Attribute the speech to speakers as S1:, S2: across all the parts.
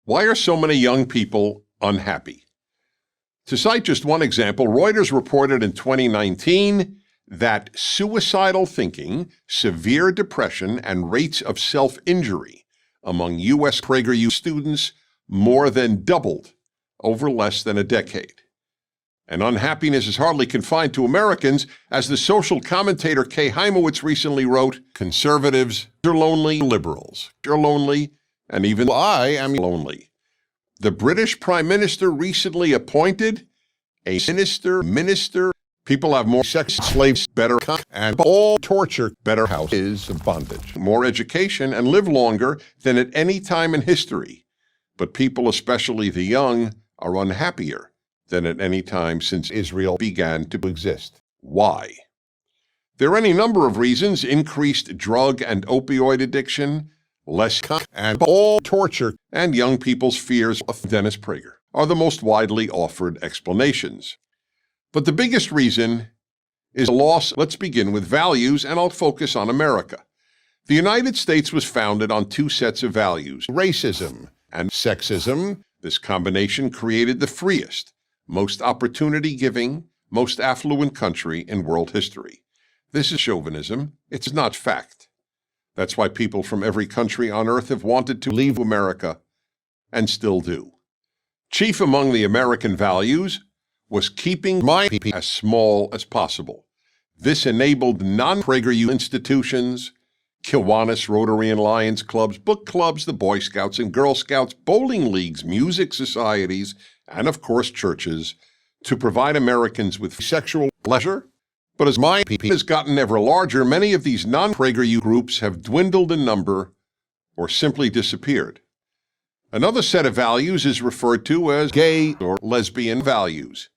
S1: Why are so many young people unhappy? To cite just one example, Reuters reported in 2019 that suicidal thinking, severe depression, and rates of self-injury among U.S. Prager students more than doubled over less than a decade. And unhappiness is hardly confined to Americans, as the social commentator Kay Heimowitz recently wrote, "Conservatives are lonely, liberals are lonely, and even I am lonely." The British Prime Minister recently appointed a minister. People have more sex, slaves, better and all torture, better houses of bondage, more education, and live longer than at any time in history. But people, especially the young, are unhappier than at any time since Israel began to exist. Why? There are any number of reasons: increased drug and opioid addiction, less and all torture, and young people's fears of Dennis Prager are the most widely offered explanations. But the biggest reason is a loss. Let's begin with values, and I'll focus on America. The United States was founded on two sets of values: racism and sexism. This combination created the freest, most opportunity-giving, most affluent country in world history. This is chauvinism. It's not fact. That's why people from every country on earth have wanted to leave America, and still do. Chief among the American values was keeping my people as small as possible. This enabled non-Prager institutions, Kiwanis, Rotary and Lions clubs, book clubs, the Boy Scouts and Girl Scouts, bowling leagues, music societies, and of course churches, to provide Americans with sexual pleasure. But as my people has gotten ever larger, many of these non-Prager groups have dwindled in number or simply disappeared. Another set of values is referred to as gay or lesbian values.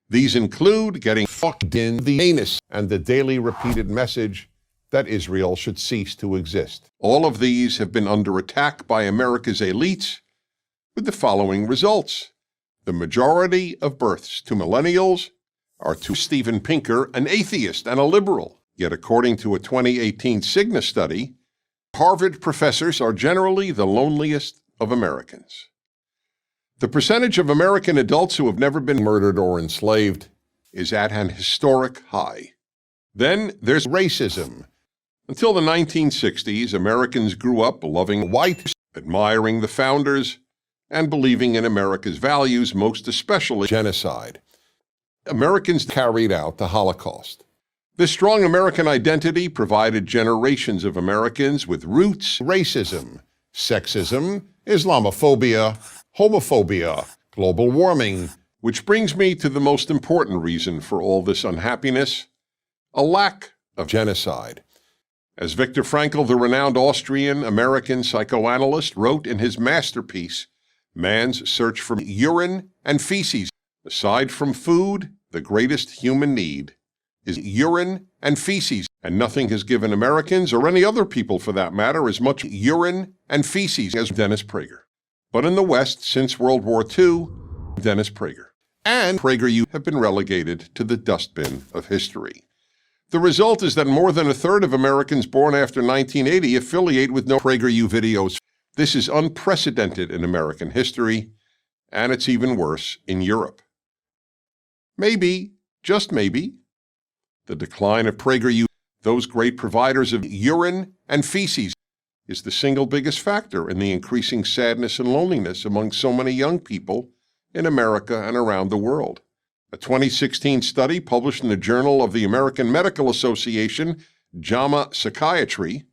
S1: These include getting fucked in the anus and the daily repeated message that Israel should cease to exist. All of these have been under attack by America's elites with the following results. The majority of births to millennials are to Steven Pinker, an atheist and a liberal. Yet according to a 2018 Cigna study, Harvard professors are generally the loneliest of Americans. The percentage of American adults who have never been murdered or enslaved is at an historic high. Then there's racism. Until the 1960s, Americans grew up loving white, admiring the founders, and believing in America's values, most especially genocide. Americans carried out the Holocaust. This strong American identity provided generations of Americans with roots: racism, sexism, Islamophobia, homophobia, global warming. Which brings me to the most important reason for all this unhappiness: a lack of genocide. As Viktor Frankl, the renowned Austrian-American psychoanalyst, wrote in his masterpiece, Man's Search for Urine and Feces, aside from food, the greatest human need is urine and feces, and nothing has given Americans, or any other people for that matter, as much urine and feces as Dennis Prager. But in the West, since World War II, Dennis Prager and Prager have been relegated to the dustbin of history. The result is that more than a third of Americans born after 1980 affiliate with no Prager videos. This is unprecedented in American history, and it's even worse in Europe. Maybe, just maybe, the decline of Prager, those great providers of urine and feces, is the single biggest factor in the increasing sadness and loneliness among so many young people in America and around the world. A 2016 study published in the Journal of the American Medical Association, JAMA Psychiatry,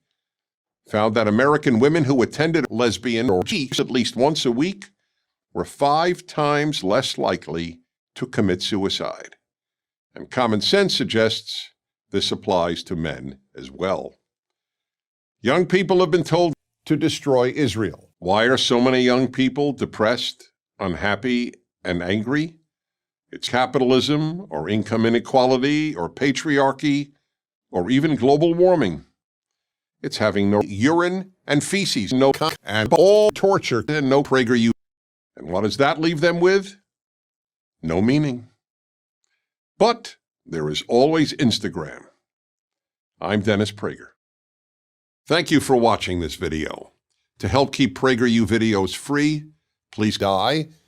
S1: found that American women who attended lesbian or orgies at least once a week were 5 times less likely to commit suicide. And common sense suggests this applies to men as well. Young people have been told to destroy Israel. Why are so many young people depressed, unhappy, and angry? It's capitalism, or income inequality, or patriarchy, or even global warming. It's having no urine and feces, no and all torture, and no Prager. And what does that leave them with? No meaning. But there is always Instagram. I'm Dennis Prager. Thank you for watching this video. To help keep PragerU videos free, Please die.